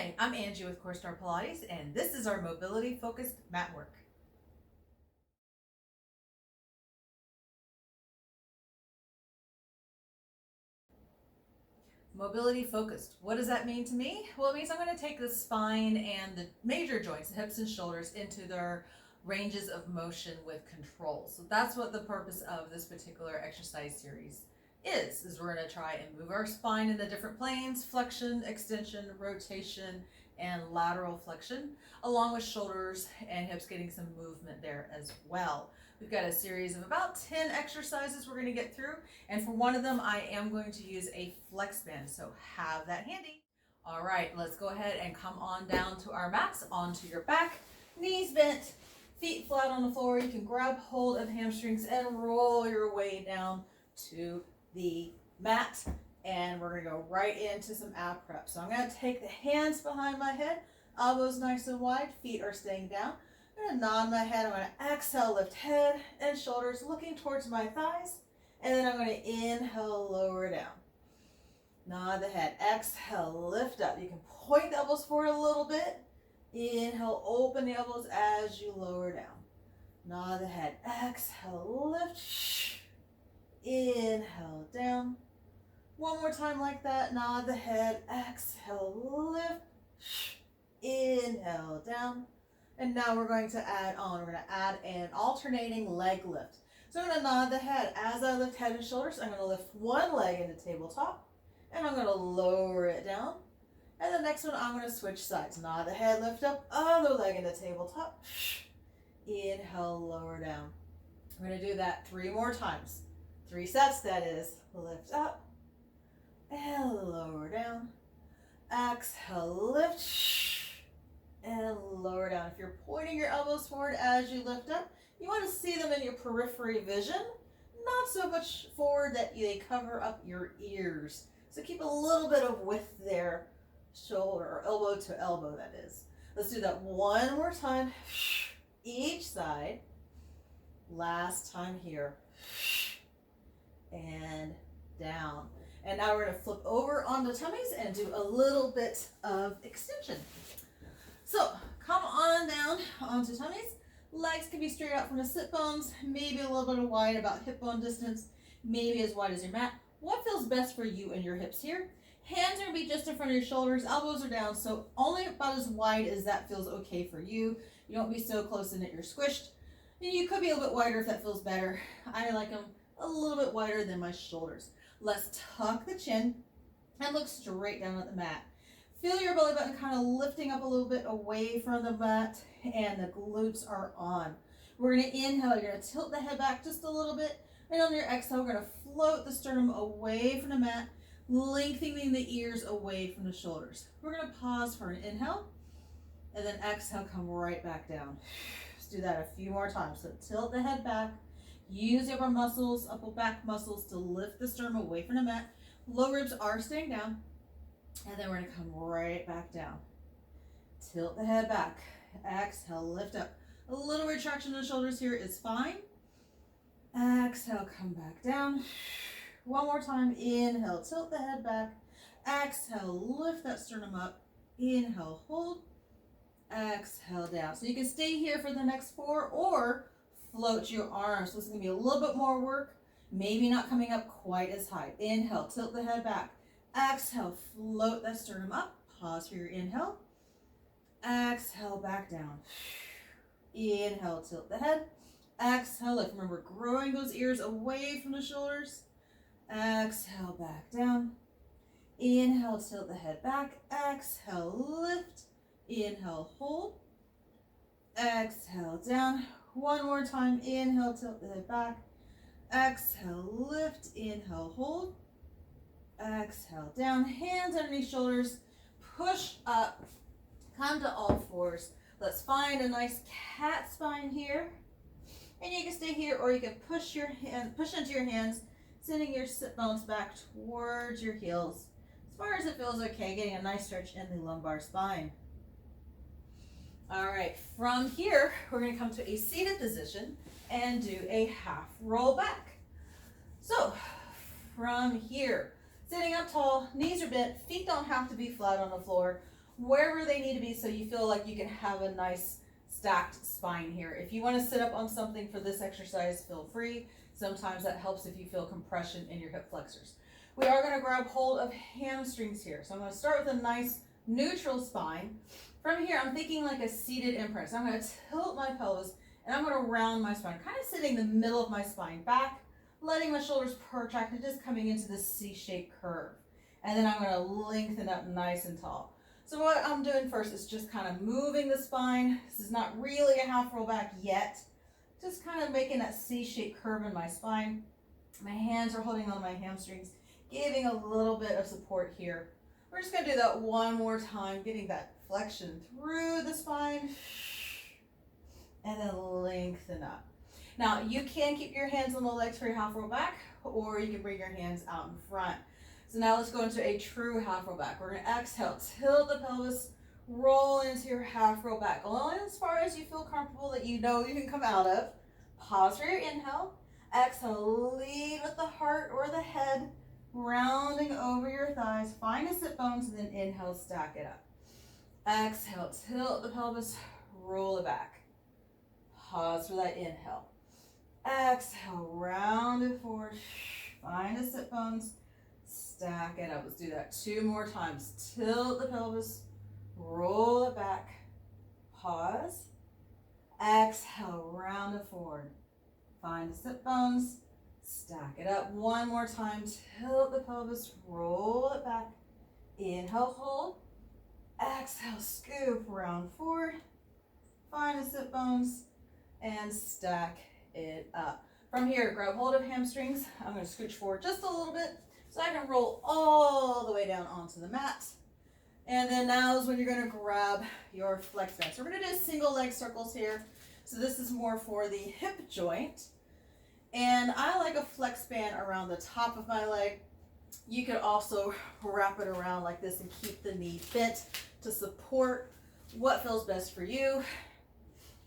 Hi, I'm Angie with Core Star Pilates, and this is our mobility-focused mat work. Mobility-focused. What does that mean to me? Well, it means I'm going to take the spine and the major joints, the hips and shoulders, into their ranges of motion with control. So that's what the purpose of this particular exercise series is we're going to try and move our spine in the different planes: flexion, extension, rotation, and lateral flexion, along with shoulders and hips getting some movement there as well. We've got a series of about 10 exercises we're going to get through, and for one of them I am going to use a flex band, so have that handy. All right, let's go ahead and come on down to our mats, onto your back, knees bent, feet flat on the floor. You can grab hold of hamstrings and roll your way down to the mat, and we're going to go right into some ab prep. So I'm going to take the hands behind my head, elbows nice and wide, feet are staying down. I'm going to nod my head. I'm going to exhale, lift head and shoulders looking towards my thighs, and then I'm going to inhale, lower down. Nod the head, exhale, lift up. You can point the elbows forward a little bit. Inhale, open the elbows as you lower down. Nod the head, exhale, lift. Inhale, down. One more time like that. Nod the head, exhale, lift. Inhale, down. And now we're going to add on. We're going to add an alternating leg lift. So I'm going to nod the head. As I lift head and shoulders, I'm going to lift one leg into tabletop, and I'm going to lower it down. And the next one, I'm going to switch sides. Nod the head, lift up, other leg into tabletop. Inhale, lower down. We're going to do that 3 more times. 3 sets, that is. Lift up and lower down. Exhale, lift and lower down. If you're pointing your elbows forward as you lift up, you want to see them in your periphery vision, not so much forward that they cover up your ears. So keep a little bit of width there, shoulder or elbow to elbow, that is. Let's do that one more time, each side. Last time here. And down. And now we're going to flip over onto tummies and do a little bit of extension. So come on down onto tummies. Legs can be straight out from the sit bones, maybe a little bit wide, about hip bone distance, maybe as wide as your mat. What feels best for you and your hips here? Hands are going to be just in front of your shoulders, elbows are down, so only about as wide as that feels okay for you. You don't be so close in that you're squished. And you could be a little bit wider if that feels better. I like them a little bit wider than my shoulders. Let's tuck the chin and look straight down at the mat. Feel your belly button kind of lifting up a little bit away from the mat, and the glutes are on. We're going to inhale. You're going to tilt the head back just a little bit, and on your exhale, we're going to float the sternum away from the mat, lengthening the ears away from the shoulders. We're going to pause for an inhale, and then exhale, come right back down. Let's do that a few more times. So tilt the head back. Use the upper muscles, upper back muscles to lift the sternum away from the mat. Low ribs are staying down. And then we're going to come right back down. Tilt the head back. Exhale, lift up. A little retraction in the shoulders here is fine. Exhale, come back down. One more time. Inhale, tilt the head back. Exhale, lift that sternum up. Inhale, hold. Exhale, down. So you can stay here for the next 4 or float your arms. So this is going to be a little bit more work. Maybe not coming up quite as high. Inhale, tilt the head back. Exhale, float that sternum up. Pause for your inhale. Exhale, back down. Inhale, tilt the head. Exhale, lift. Remember, growing those ears away from the shoulders. Exhale, back down. Inhale, tilt the head back. Exhale, lift. Inhale, hold. Exhale, down. One more time. Inhale, tilt the head back. Exhale, lift. Inhale, hold. Exhale, down. Hands underneath shoulders. Push up. Come to all fours. Let's find a nice cat spine here. And you can stay here, or you can push into your hands, sending your sit bones back towards your heels. As far as it feels okay, getting a nice stretch in the lumbar spine. All right, from here, we're going to come to a seated position and do a half roll back. So from here, sitting up tall, knees are bent, feet don't have to be flat on the floor. wherever they need to be so you feel like you can have a nice stacked spine here. If you want to sit up on something for this exercise, feel free. Sometimes that helps if you feel compression in your hip flexors. We are going to grab hold of hamstrings here. So I'm going to start with a nice neutral spine. From here, I'm thinking like a seated imprint. So I'm going to tilt my pelvis and I'm going to round my spine, kind of sitting in the middle of my spine back, letting my shoulders protract and just coming into this C-shaped curve. And then I'm going to lengthen up nice and tall. So what I'm doing first is just kind of moving the spine. This is not really a half roll back yet. Just kind of making that C-shaped curve in my spine. My hands are holding on my hamstrings, giving a little bit of support here. We're just going to do that one more time, getting that flexion through the spine. And then lengthen up. Now, you can keep your hands on the legs for your half roll back, or you can bring your hands out in front. So now let's go into a true half roll back. We're going to exhale, tilt the pelvis, roll into your half roll back. Only as far as you feel comfortable that you know you can come out of. Pause for your inhale. Exhale, lead with the heart or the head, rounding over your thighs. Find a sit bones and then inhale, stack it up. Exhale, tilt the pelvis, roll it back. Pause for that inhale. Exhale, round it forward. Find the sit bones. Stack it up. Let's do that 2 more times. Tilt the pelvis. Roll it back. Pause. Exhale, round it forward. Find the sit bones. Stack it up 1 more time. Tilt the pelvis. Roll it back. Inhale, hold. Exhale, scoop, round forward. Find the sit bones. And stack it up. From here, grab hold of hamstrings. I'm going to scooch forward just a little bit so I can roll all the way down onto the mat. And then now is when you're going to grab your flex band. So we're going to do single leg circles here. So this is more for the hip joint. And I like a flex band around the top of my leg. You could also wrap it around like this and keep the knee bent to support what feels best for you.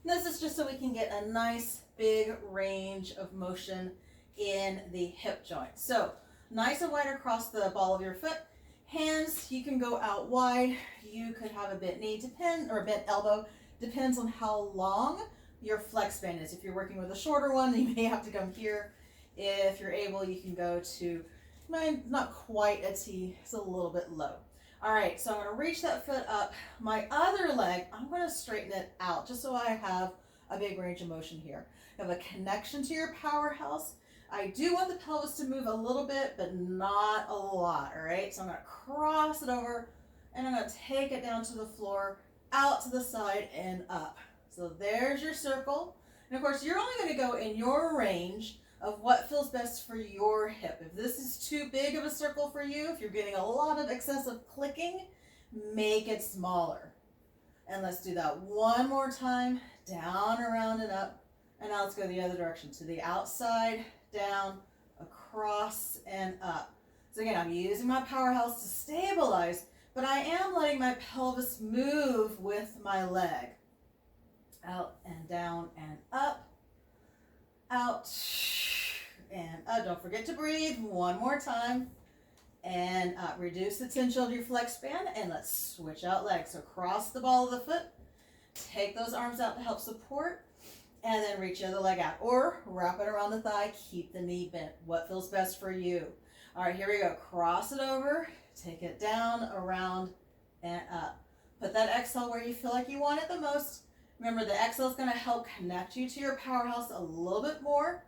This is just so we can get a nice big range of motion in the hip joint. So nice and wide across the ball of your foot. Hands, you can go out wide. You could have a bent knee, or a bent elbow. Depends on how long your flex band is. If you're working with a shorter one, you may have to come here. If you're able, you can go to, not quite a T, it's a little bit low. All right, so I'm going to reach that foot up. My other leg, I'm going to straighten it out just so I have a big range of motion here. You have a connection to your powerhouse. I do want the pelvis to move a little bit, but not a lot, all right? So I'm going to cross it over, and I'm going to take it down to the floor, out to the side, and up. So there's your circle. And of course, you're only going to go in your range of what feels best for your hip. If this is too big of a circle for you, if you're getting a lot of excessive clicking, make it smaller. And let's do that 1 more time, down, around, and up. And now let's go the other direction, to the outside, down, across, and up. So again, I'm using my powerhouse to stabilize, but I am letting my pelvis move with my leg. Out and down and up, out and up. Don't forget to breathe 1 more time. And up. Reduce the tension of your flex band, and let's switch out legs. So cross the ball of the foot, take those arms out to help support, and then reach the other leg out. Or wrap it around the thigh, keep the knee bent. What feels best for you? All right, here we go. Cross it over, take it down, around, and up. Put that exhale where you feel like you want it the most. Remember, the exhale is going to help connect you to your powerhouse a little bit more.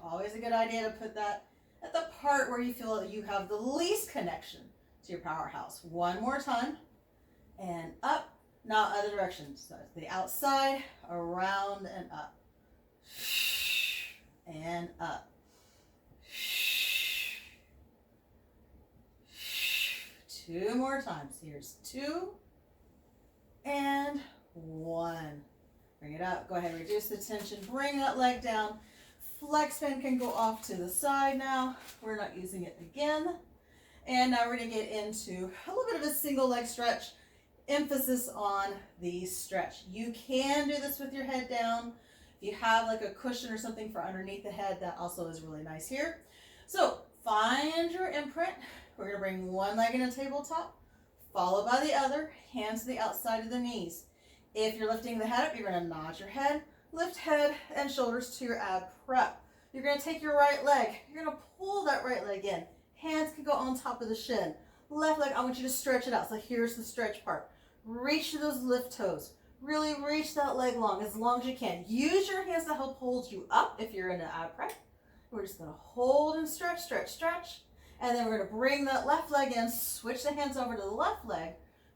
Always a good idea to put that at the part where you feel that you have the least connection to your powerhouse. 1 more time, and up. Now other direction. So the outside, around, and up. And up. 2 more times. Here's 2 and 1. Bring it up. Go ahead, reduce the tension. Bring that leg down. Flex band can go off to the side now. We're not using it again. And now we're going to get into a little bit of a single leg stretch. Emphasis on the stretch. You can do this with your head down. If you have like a cushion or something for underneath the head, that also is really nice here. So find your imprint. We're going to bring one leg in a tabletop. followed by the other, hands to the outside of the knees. If you're lifting the head up, you're going to nod your head, lift head and shoulders to your ab prep. You're going to take your right leg, you're going to pull that right leg in. Hands can go on top of the shin. Left leg, I want you to stretch it out. So here's the stretch part. Reach to those lift toes. Really reach that leg long as you can. Use your hands to help hold you up if you're in an ab prep. We're just going to hold and stretch, stretch, stretch. And then we're going to bring that left leg in, switch the hands over to the left leg,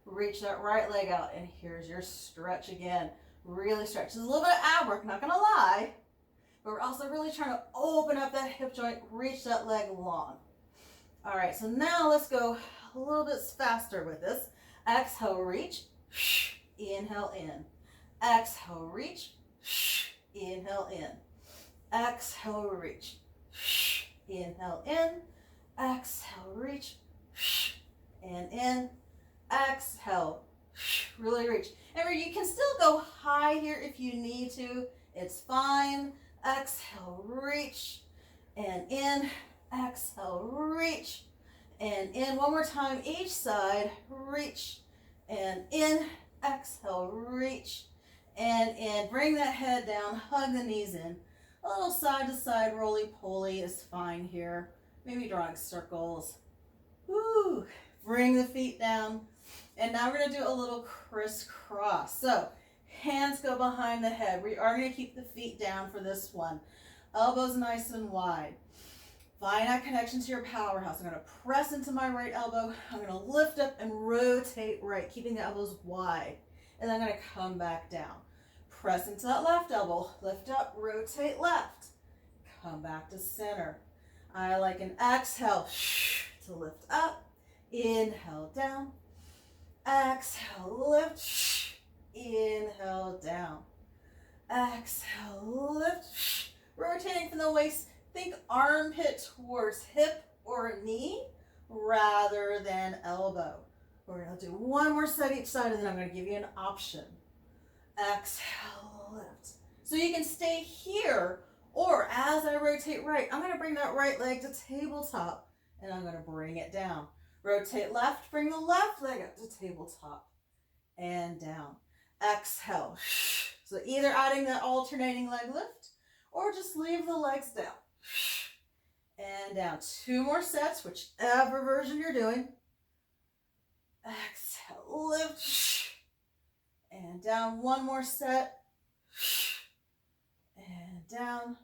reach that right leg out, and here's your stretch again. Really stretch. There's a little bit of ab work, not going to lie, but we're also really trying to open up that hip joint, reach that leg long. All right, so now let's go a little bit faster with this. Exhale, reach, inhale in. Exhale, reach, inhale in. Exhale, reach, inhale in. Exhale, reach, and in. Exhale, really reach. Remember, you can still go high here if you need to. It's fine. Exhale, reach, and in. Exhale, reach, and in. One more time, each side. Reach, and in. Exhale, reach, and in. Bring that head down. Hug the knees in. A little side to side roly-poly is fine here. Maybe drawing circles. Woo! Bring the feet down. And now we're going to do a little crisscross. So hands go behind the head. We are going to keep the feet down for this one. Elbows nice and wide. Find that connection to your powerhouse. I'm going to press into my right elbow. I'm going to lift up and rotate right, keeping the elbows wide. And then I'm going to come back down. Press into that left elbow. Lift up, rotate left. Come back to center. I like an exhale to lift up. Inhale down. Exhale, lift. Inhale down. Exhale, lift. Rotating from the waist. Think armpit towards hip or knee rather than elbow. We're going to do one more set each side, and then I'm going to give you an option. Exhale, lift. So you can stay here, or as I rotate right, I'm going to bring that right leg to tabletop, and I'm going to bring it down. Rotate left, bring the left leg up to tabletop, and down. Exhale. So either adding that alternating leg lift, or just leave the legs down. And down. Two more sets, whichever version you're doing. Exhale, lift. And down. One more set. And down.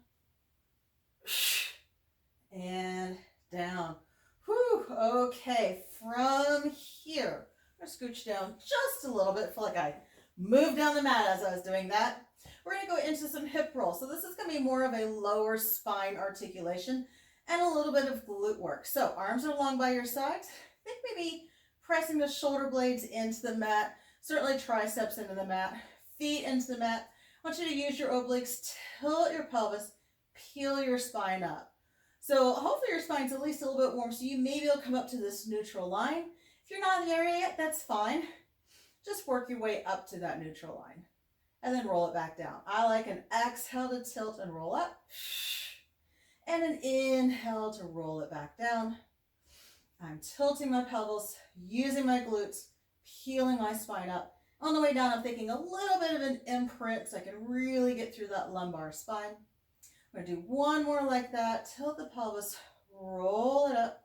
And down. Whew. Okay, from here, I'm going to scooch down just a little bit. I feel like I moved down the mat as I was doing that. We're going to go into some hip rolls. So this is going to be more of a lower spine articulation and a little bit of glute work. So arms are long by your sides. Think maybe pressing the shoulder blades into the mat, certainly triceps into the mat, feet into the mat. I want you to use your obliques, tilt your pelvis, peel your spine up. So hopefully your spine's at least a little bit warm, so you maybe will come up to this neutral line. If you're not in the area yet, that's fine. Just work your way up to that neutral line. And then roll it back down. I like an exhale to tilt and roll up. And an inhale to roll it back down. I'm tilting my pelvis, using my glutes, peeling my spine up. On the way down, I'm taking a little bit of an imprint so I can really get through that lumbar spine. I'm going to do one more like that. Tilt the pelvis, roll it up,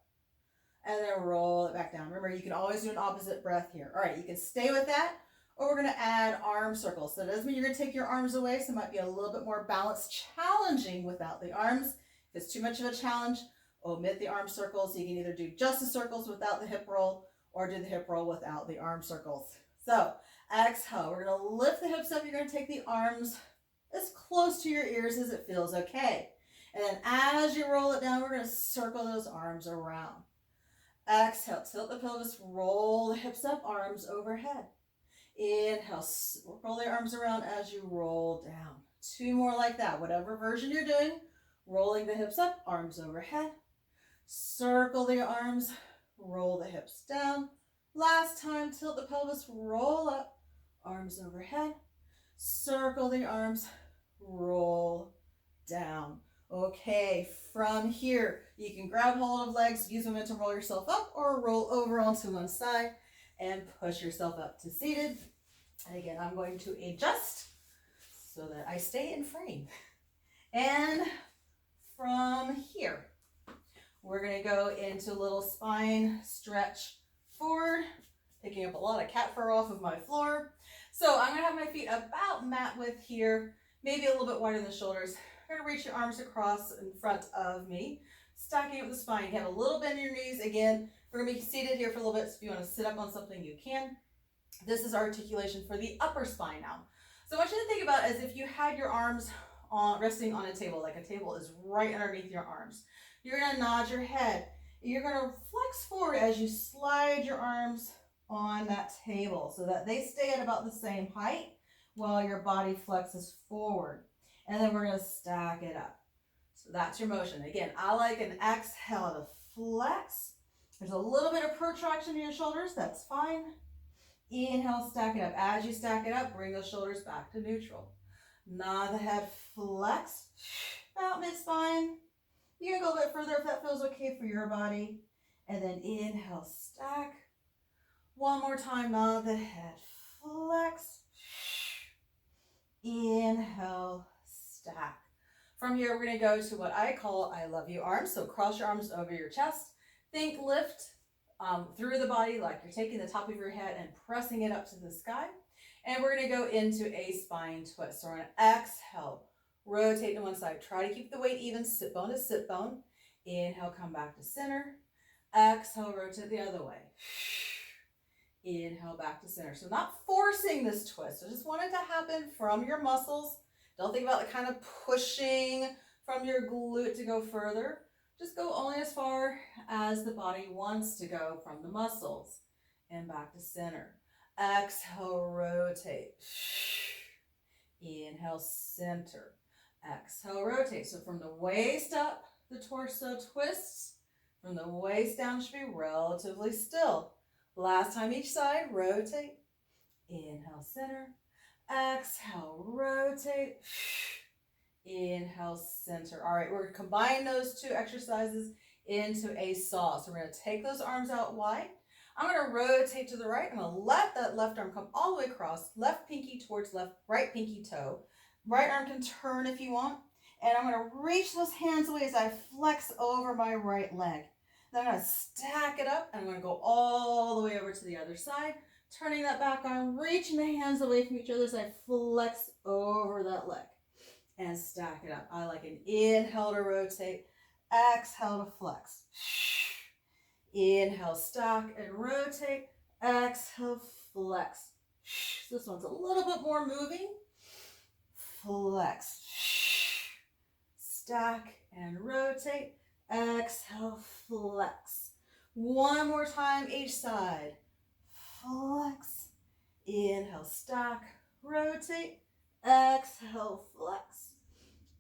and then roll it back down. Remember, you can always do an opposite breath here. All right, you can stay with that. Or we're going to add arm circles. So it doesn't mean you're going to take your arms away, so it might be a little bit more balanced, challenging without the arms. If it's too much of a challenge, omit the arm circles. You can either do just the circles without the hip roll, or do the hip roll without the arm circles. So exhale, we're going to lift the hips up. You're going to take the arms as close to your ears as it feels okay. And then as you roll it down, we're going to circle those arms around. Exhale, tilt the pelvis, roll the hips up, arms overhead. Inhale, roll the arms around as you roll down. Two more like that. Whatever version you're doing, rolling the hips up, arms overhead. Circle the arms, roll the hips down. Last time, tilt the pelvis, roll up, arms overhead. Circle the arms, roll down. Okay, from here, you can grab hold of legs, use them to roll yourself up or roll over onto one side. and push yourself up to seated. And again, I'm going to adjust so that I stay in frame. And from here, we're going to go into a little spine stretch forward, picking up a lot of cat fur off of my floor. So I'm going to have my feet about mat width here, maybe a little bit wider than the shoulders. You're going to reach your arms across in front of me, stacking up the spine. Get a little bend in your knees. Again, we're going to be seated here for a little bit, so if you want to sit up on something, you can. This is articulation for the upper spine now. So I want you to think about it as if you had your arms resting on a table, like a table is right underneath your arms. You're going to nod your head. You're going to flex forward as you slide your arms on that table so that they stay at about the same height while your body flexes forward. And then we're going to stack it up. So that's your motion. Again, I like an exhale to flex. There's a little bit of protraction in your shoulders. That's fine. Inhale, stack it up. As you stack it up, bring those shoulders back to neutral. Nod the head, flex, about mid-spine. You can go a bit further if that feels okay for your body. And then inhale, stack. One more time, nod the head, flex. Inhale, stack. From here, we're going to go to what I call I love you arms. So cross your arms over your chest. Think lift through the body like you're taking the top of your head and pressing it up to the sky. And we're going to go into a spine twist. So we're going to exhale, rotate to one side. Try to keep the weight even, sit bone to sit bone. Inhale, come back to center. Exhale, rotate the other way. Inhale, back to center. So not forcing this twist. I just want it to happen from your muscles. Don't think about the kind of pushing from your glute to go further. Just go only as far as the body wants to go from the muscles. And back to center. Exhale, rotate. Inhale, center. Exhale, rotate. So from the waist up, the torso twists. From the waist down, should be relatively still. Last time each side, rotate. Inhale, center. Exhale, rotate. Inhale, center. All right, we're going to combine those two exercises into a saw. So we're going to take those arms out wide. I'm going to rotate to the right. I'm going to let that left arm come all the way across. Left pinky towards left, right pinky toe. Right arm can turn if you want. And I'm going to reach those hands away as I flex over my right leg. Then I'm going to stack it up. And I'm going to go all the way over to the other side. Turning that back arm, reaching the hands away from each other as I flex over that leg. And stack it up. I like an inhale to rotate, exhale to flex. Inhale, stack and rotate, exhale, flex. This one's a little bit more moving. Flex. Stack and rotate, exhale, flex. One more time each side. Flex. Inhale, stack, rotate, exhale, flex.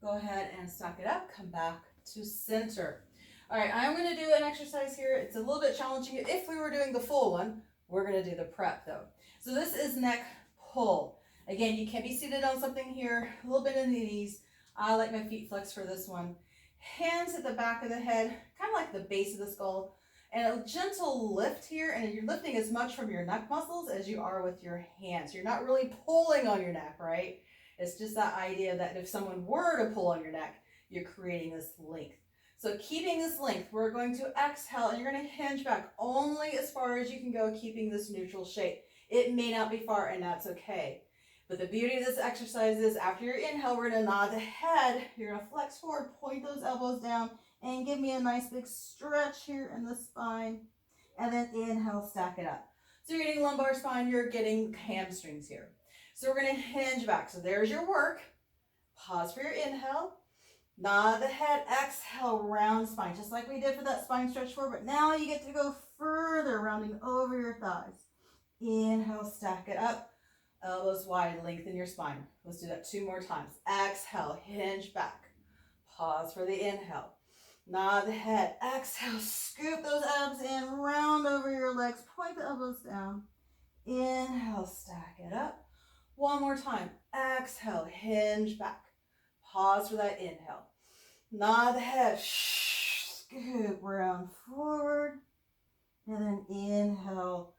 Go ahead and stack it up. Come back to center. All right, I'm going to do an exercise here. It's a little bit challenging. If we were doing the full one, we're going to do the prep though. So this is neck pull. Again, you can be seated on something here, a little bit in the knees. I like my feet flexed for this one. Hands at the back of the head, kind of like the base of the skull. And a gentle lift here, and you're lifting as much from your neck muscles as you are with your hands. You're not really pulling on your neck, right? It's just that idea that if someone were to pull on your neck, you're creating this length. So keeping this length, we're going to exhale, and you're going to hinge back only as far as you can go, keeping this neutral shape. It may not be far, and that's okay. But the beauty of this exercise is after your inhale, we're going to nod the head. You're going to flex forward, point those elbows down, and give me a nice big stretch here in the spine. And then inhale, stack it up. So you're getting lumbar spine, you're getting hamstrings here. So we're going to hinge back. So there's your work. Pause for your inhale. Nod the head, exhale, round spine, just like we did for that spine stretch forward. But now you get to go further, rounding over your thighs. Inhale, stack it up. Elbows wide, lengthen your spine. Let's do that 2 more times. Exhale, hinge back. Pause for the inhale. Nod the head. Exhale, scoop those abs in, round over your legs, point the elbows down. Inhale, stack it up. One more time. Exhale, hinge back. Pause for that inhale. Nod the head. Scoop round forward. And then inhale,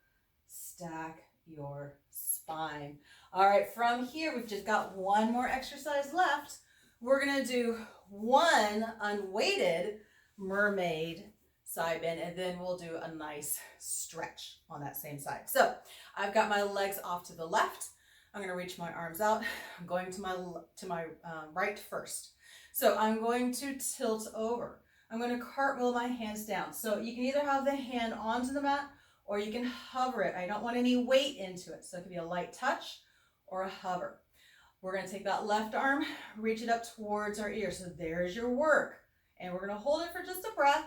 stack your spine. All right, from here, we've just got one more exercise left. We're gonna do one unweighted mermaid side bend, and then we'll do a nice stretch on that same side. So I've got my legs off to the left. I'm gonna reach my arms out. I'm going to my right first. So I'm going to tilt over. I'm going to cartwheel my hands down. So you can either have the hand onto the mat or you can hover it. I don't want any weight into it. So it could be a light touch or a hover. We're going to take that left arm, reach it up towards our ear. So there's your work. And we're going to hold it for just a breath.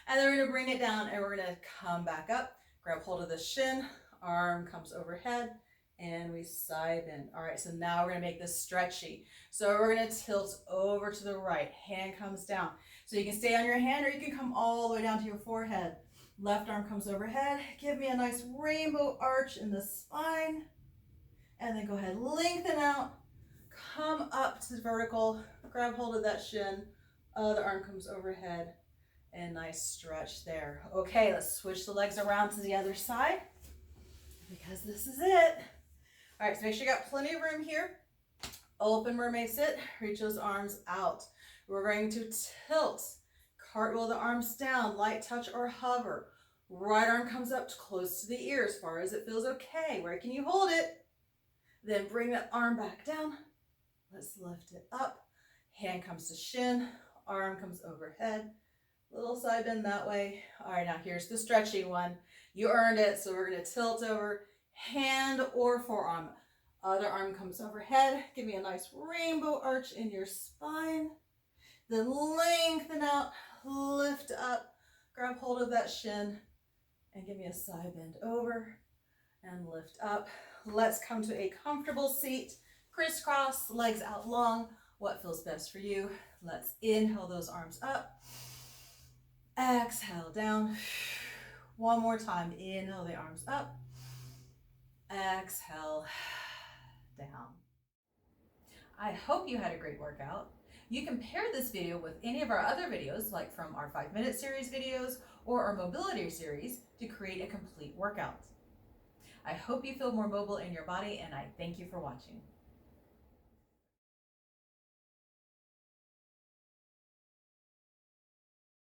And then we're going to bring it down and we're going to come back up, grab hold of the shin, arm comes overhead, and we side bend. All right, so now we're gonna make this stretchy. So we're gonna tilt over to the right, hand comes down. So you can stay on your hand or you can come all the way down to your forehead. Left arm comes overhead. Give me a nice rainbow arch in the spine. And then go ahead, lengthen out, come up to vertical, grab hold of that shin, other arm comes overhead, and nice stretch there. Okay, let's switch the legs around to the other side because this is it. All right, so make sure you got plenty of room here. Open mermaid sit, reach those arms out. We're going to tilt, cartwheel the arms down, light touch or hover. Right arm comes up close to the ear as far as it feels okay. Where can you hold it? Then bring that arm back down. Let's lift it up. Hand comes to shin, arm comes overhead. Little side bend that way. All right, now here's the stretchy one. You earned it, so we're gonna tilt over, hand or forearm. Other arm comes overhead. Give me a nice rainbow arch in your spine. Then lengthen out, lift up, grab hold of that shin, and give me a side bend over and lift up. Let's come to a comfortable seat. Crisscross, legs out long. What feels best for you? Let's inhale those arms up. Exhale down. One more time. Inhale the arms up. Exhale down. I hope you had a great workout. You can pair this video with any of our other videos, like from our 5-minute series videos or our mobility series, to create a complete workout. I hope you feel more mobile in your body, and I thank you for watching.